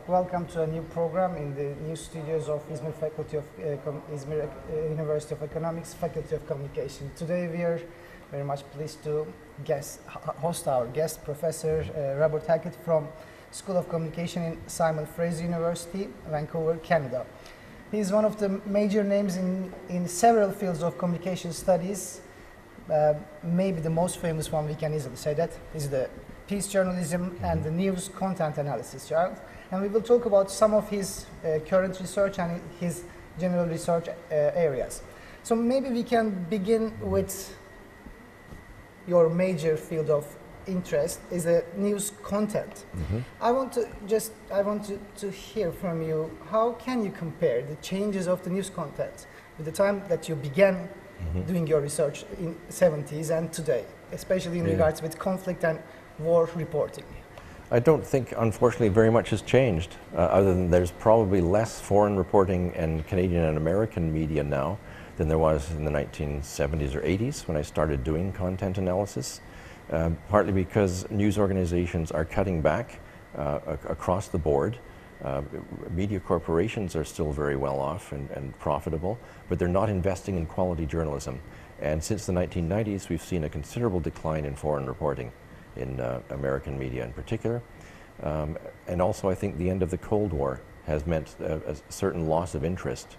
Welcome to a new program in the new studios of İzmir Faculty of İzmir University of Economics, Faculty of Communication. Today we are very much pleased to host our guest, Professor Robert Hackett from School of Communication in Simon Fraser University, Vancouver, Canada. He is one of the major names in several fields of communication studies. Maybe the most famous one, we can easily say that, is the peace journalism and the news content analysis. Right? And we will talk about some of his current research and his general research areas. So maybe we can begin with your major field of interest is the news content. I want to hear from you, how can you compare the changes of the news content with the time that you began doing your research in 70s and today, especially in regards with conflict and war reporting? I don't think, unfortunately, very much has changed, other than there's probably less foreign reporting in Canadian and American media now than there was in the 1970s or 80s when I started doing content analysis, partly because news organizations are cutting back across the board. Media corporations are still very well off and profitable, but they're not investing in quality journalism. And since the 1990s, we've seen a considerable decline in foreign reporting in American media in particular. And also I think the end of the Cold War has meant a certain loss of interest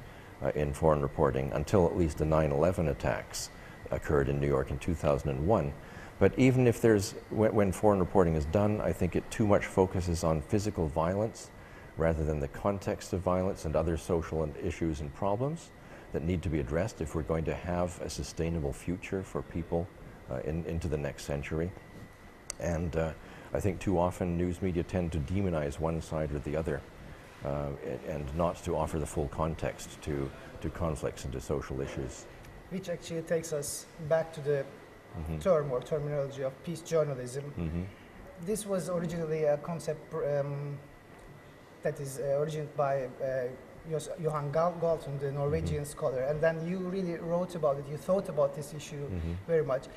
in foreign reporting until at least the 9/11 attacks occurred in New York in 2001. But even if when foreign reporting is done, I think it too much focuses on physical violence rather than the context of violence and other social issues and problems that need to be addressed if we're going to have a sustainable future for people into the next century. And I think too often news media tend to demonize one side or the other and not to offer the full context to conflicts and to social issues. Which actually takes us back to the term or terminology of peace journalism. This was originally a concept that is originated by Johan Galtung, the Norwegian scholar, and then you really wrote about it, you thought about this issue very much.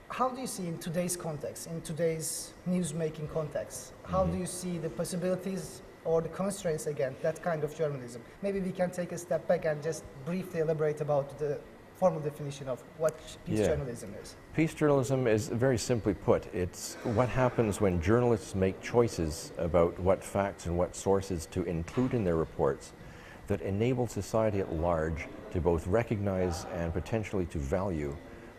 How do you see in today's context, in today's news-making context, how do you see the possibilities or the constraints against that kind of journalism? Maybe we can take a step back and just briefly elaborate about the formal definition of what peace journalism is. Peace journalism is, very simply put, it's what happens when journalists make choices about what facts and what sources to include in their reports that enable society at large to both recognize and potentially to value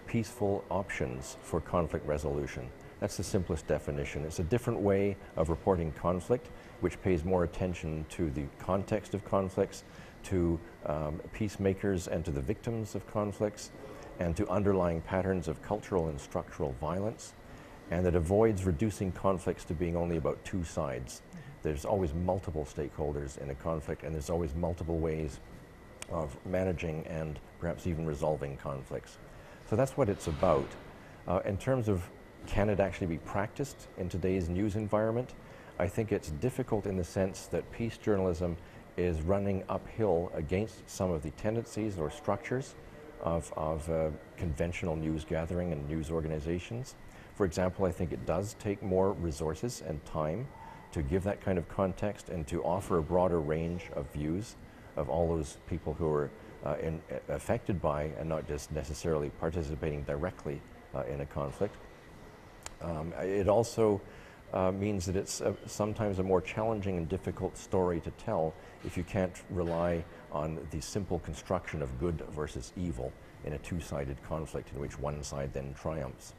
peaceful options for conflict resolution. That's the simplest definition. It's a different way of reporting conflict, which pays more attention to the context of conflicts, to peacemakers and to the victims of conflicts, and to underlying patterns of cultural and structural violence, and that avoids reducing conflicts to being only about two sides. There's always multiple stakeholders in a conflict, and there's always multiple ways of managing and perhaps even resolving conflicts. So that's what it's about. In terms of can it actually be practiced in today's news environment, I think it's difficult in the sense that peace journalism is running uphill against some of the tendencies or structures of conventional news gathering and news organizations. For example, I think it does take more resources and time to give that kind of context and to offer a broader range of views of all those people who are affected by and not just necessarily participating directly in a conflict. It also means that it's sometimes a more challenging and difficult story to tell if you can't rely on the simple construction of good versus evil in a two-sided conflict in which one side then triumphs.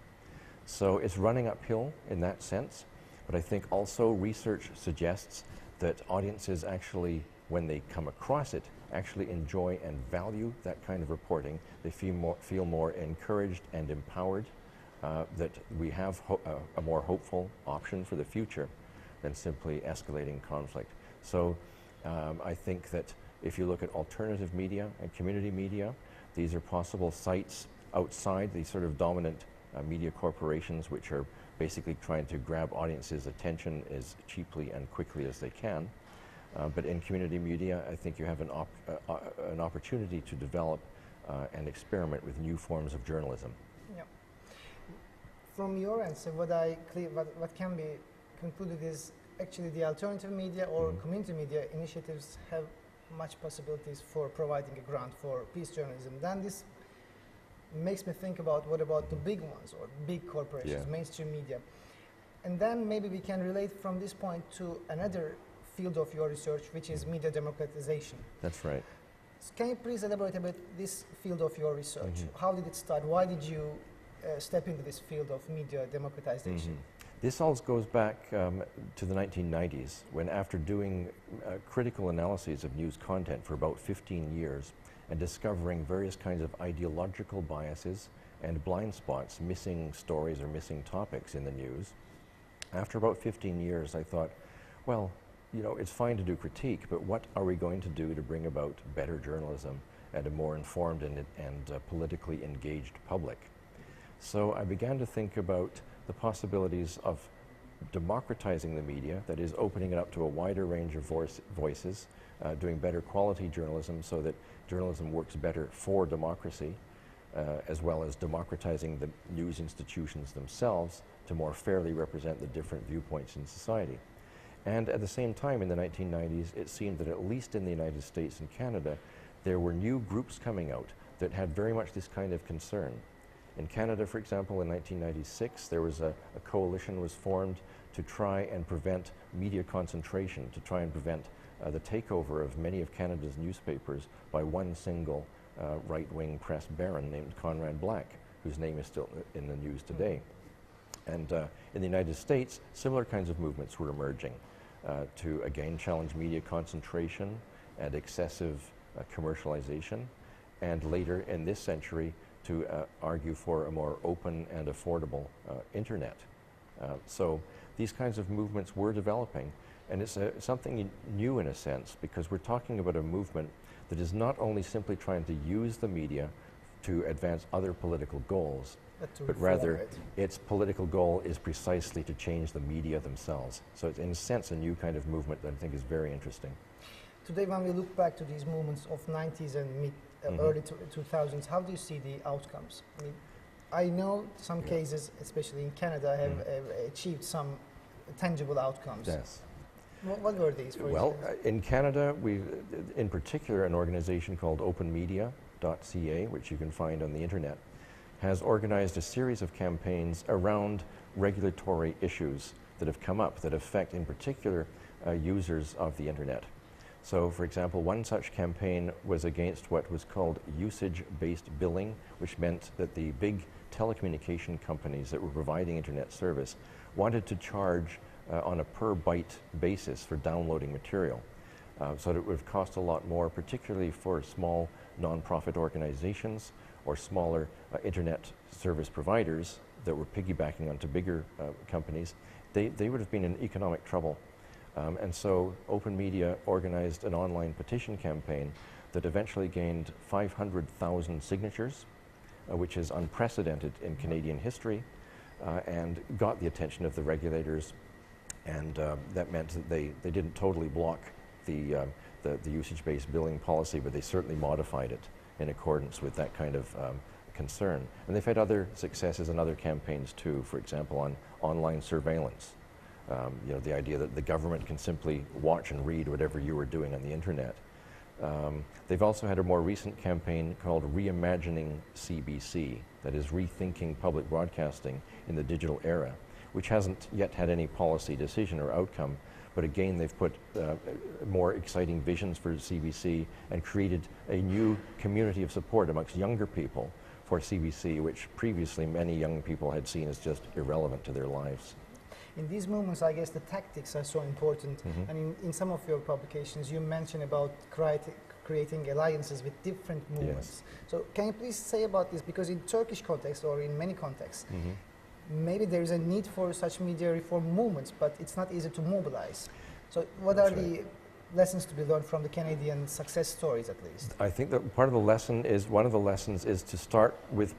So it's running uphill in that sense, but I think also research suggests that audiences actually, when they come across it, actually enjoy and value that kind of reporting. They feel more encouraged and empowered that we have a more hopeful option for the future than simply escalating conflict. So I think that if you look at alternative media and community media, these are possible sites outside the sort of dominant media corporations which are basically trying to grab audiences' attention as cheaply and quickly as they can. But in community media, I think you have an opportunity to develop and experiment with new forms of journalism. From your answer, what can be concluded is actually the alternative media or community media initiatives have much possibilities for providing a grant for peace journalism. Then this makes me think about what about the big ones or big corporations, mainstream media. And then maybe we can relate from this point to another field of your research, which is media democratization. That's right. So can you please elaborate about this field of your research? How did it start? Why did you step into this field of media democratization? This all goes back to the 1990s, when after doing critical analyses of news content for about 15 years and discovering various kinds of ideological biases and blind spots, missing stories or missing topics in the news, after about 15 years I thought, well, you know, it's fine to do critique, but what are we going to do to bring about better journalism and a more informed and politically engaged public? So I began to think about the possibilities of democratizing the media, that is, opening it up to a wider range of voices, doing better quality journalism so that journalism works better for democracy, as well as democratizing the news institutions themselves to more fairly represent the different viewpoints in society. And at the same time, in the 1990s, it seemed that at least in the United States and Canada, there were new groups coming out that had very much this kind of concern. In Canada, for example, in 1996, there was a coalition was formed to try and prevent media concentration, to try and prevent the takeover of many of Canada's newspapers by one single right-wing press baron named Conrad Black, whose name is still in the news today. And in the United States, similar kinds of movements were emerging to again challenge media concentration and excessive commercialization, and later in this century to argue for a more open and affordable internet. So these kinds of movements were developing, and it's something new in a sense, because we're talking about a movement that is not only simply trying to use the media to advance other political goals, but rather its political goal is precisely to change the media themselves. So it's in a sense a new kind of movement that I think is very interesting. Today, when we look back to these movements of 90s and early 2000s, how do you see the outcomes? I mean, I know some cases, especially in Canada, have achieved some tangible outcomes. Yes. What were these, for Well, instance? in Canada, in particular, an organization called openmedia.ca, which you can find on the internet, has organized a series of campaigns around regulatory issues that have come up that affect, in particular, users of the internet. So, for example, one such campaign was against what was called usage-based billing, which meant that the big telecommunication companies that were providing internet service wanted to charge on a per byte basis for downloading material. So that it would cost a lot more, particularly for small non-profit organizations or smaller internet service providers that were piggybacking onto bigger companies. They would have been in economic trouble. And so Open Media organized an online petition campaign that eventually gained 500,000 signatures, which is unprecedented in Canadian history, and got the attention of the regulators. And that meant that they didn't totally block the usage-based billing policy, but they certainly modified it in accordance with that kind of concern. And they've had other successes and other campaigns too, for example, on online surveillance. You know, the idea that the government can simply watch and read whatever you are doing on the internet. They've also had a more recent campaign called Reimagining CBC, that is rethinking public broadcasting in the digital era, which hasn't yet had any policy decision or outcome, but again they've put more exciting visions for CBC and created a new community of support amongst younger people for CBC, which previously many young people had seen as just irrelevant to their lives. In these movements, I guess the tactics are so important. And in some of your publications, you mention about creating alliances with different movements. Yes. So can you please say about this? Because in Turkish context or in many contexts, maybe there is a need for such media reform movements, but it's not easy to mobilize. So what are the lessons to be learned from the Canadian success stories, at least? I think that one of the lessons is to start with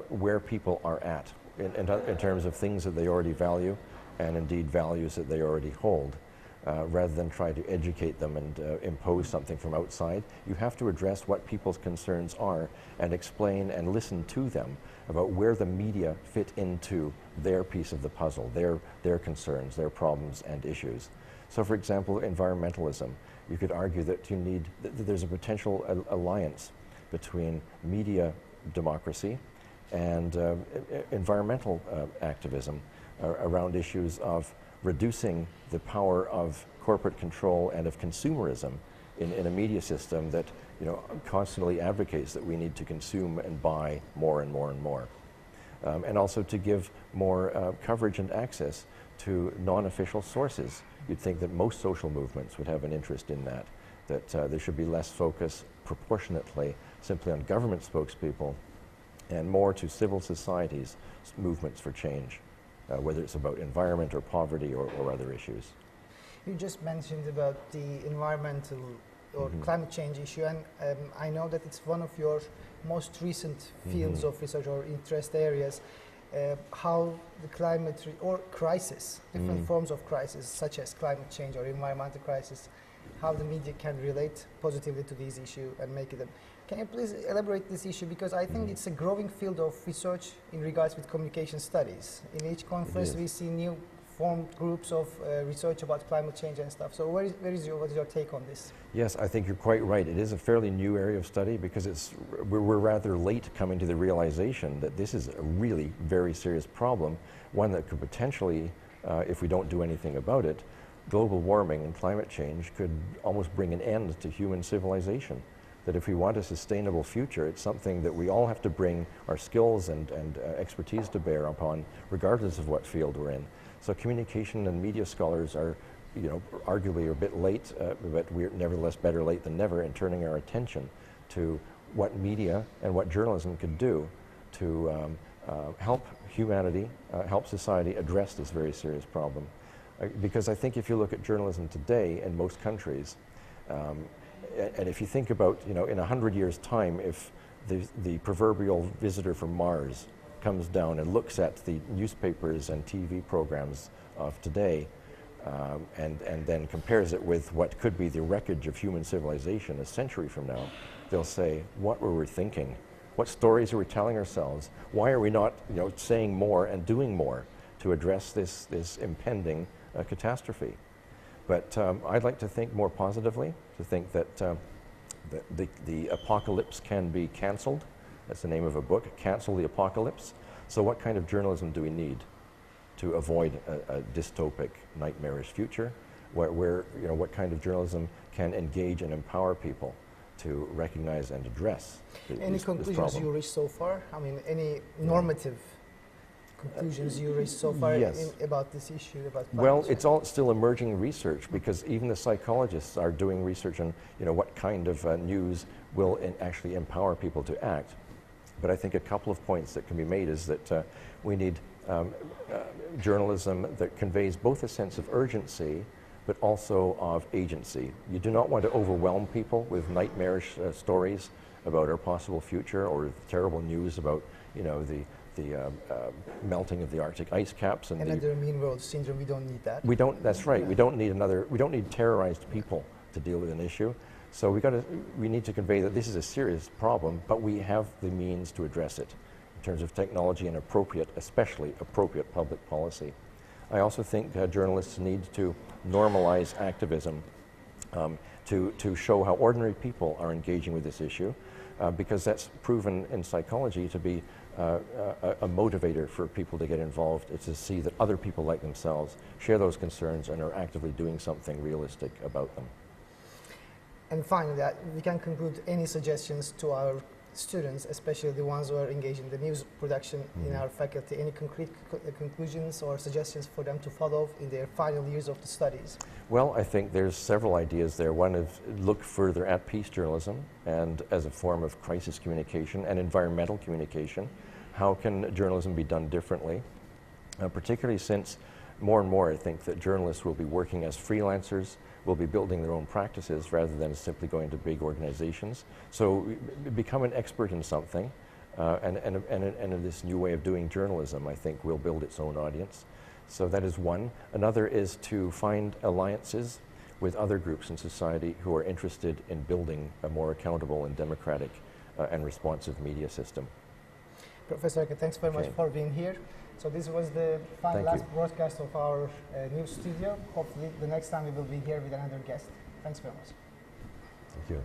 where people are at in terms of things that they already value, and indeed values that they already hold. rather than try to educate them and impose something from outside. You have to address what people's concerns are and explain and listen to them about where the media fit into their piece of the puzzle, their concerns, their problems and issues. So for example, environmentalism, you could argue that there's a potential alliance between media democracy and environmental activism around issues of reducing the power of corporate control and of consumerism in a media system that constantly advocates that we need to consume and buy more and more and more. And also to give more coverage and access to non-official sources. You'd think that most social movements would have an interest in that there should be less focus proportionately simply on government spokespeople and more to civil society's movements for change, whether it's about environment or poverty or other issues. You just mentioned about the environmental or climate change issue, and I know that it's one of your most recent fields of research or interest areas, how the climate or crisis, different forms of crisis such as climate change or environmental crisis, how the media can relate positively to these issues and make it. Can you please elaborate this issue, because I think it's a growing field of research in regards with communication studies. In each conference we see new formed groups of research about climate change and stuff. So what is your take on this? Yes, I think you're quite right. It is a fairly new area of study because we're rather late coming to the realization that this is a really very serious problem, one that could potentially, if we don't do anything about it, global warming and climate change could almost bring an end to human civilization. That if we want a sustainable future, it's something that we all have to bring our skills and expertise to bear upon, regardless of what field we're in. So communication and media scholars are, arguably a bit late, but we're nevertheless better late than never in turning our attention to what media and what journalism could do to help humanity, help society address this very serious problem. Because I think if you look at journalism today in most countries, and if you think about, in 100 years' time, if the proverbial visitor from Mars comes down and looks at the newspapers and TV programs of today, and then compares it with what could be the wreckage of human civilization a century from now, they'll say, what were we thinking? What stories are we telling ourselves? Why are we not, saying more and doing more to address this impending catastrophe? But I'd like to think more positively, to think that the apocalypse can be cancelled. That's the name of a book, Cancel the Apocalypse. So what kind of journalism do we need to avoid a dystopic, nightmarish future? What kind of journalism can engage and empower people to recognize and address Any conclusions you reached so far? I mean, any normative conclusions you reached so far about this issue? Well, it's all still emerging research, because even the psychologists are doing research on what kind of news will actually empower people to act. But I think a couple of points that can be made is that we need journalism that conveys both a sense of urgency but also of agency. You do not want to overwhelm people with nightmarish stories about our possible future or terrible news about the melting of the Arctic ice caps and another mean world syndrome. We don't need that. We don't. That's right. We don't need terrorized people to deal with an issue. So we need to convey that this is a serious problem, but we have the means to address it in terms of technology and especially appropriate public policy. I also think journalists need to normalize activism to show how ordinary people are engaging with this issue, because that's proven in psychology to be a motivator for people to get involved. It's to see that other people like themselves share those concerns and are actively doing something realistic about them. And finally, we can conclude any suggestions to our students, especially the ones who are engaged in the news production in our faculty. Any concrete conclusions or suggestions for them to follow in their final years of the studies? Well, I think there's several ideas there. One is look further at peace journalism and as a form of crisis communication and environmental communication. How can journalism be done differently? Particularly since more and more I think that journalists will be working as freelancers, will be building their own practices rather than simply going to big organizations. So become an expert in something, and in this new way of doing journalism, I think, will build its own audience. So that is one. Another is to find alliances with other groups in society who are interested in building a more accountable and democratic and responsive media system. Professor Hackett, thanks very much for being here. So this was the last broadcast of our news studio. Hopefully the next time we will be here with another guest. Thanks very much. Thank you.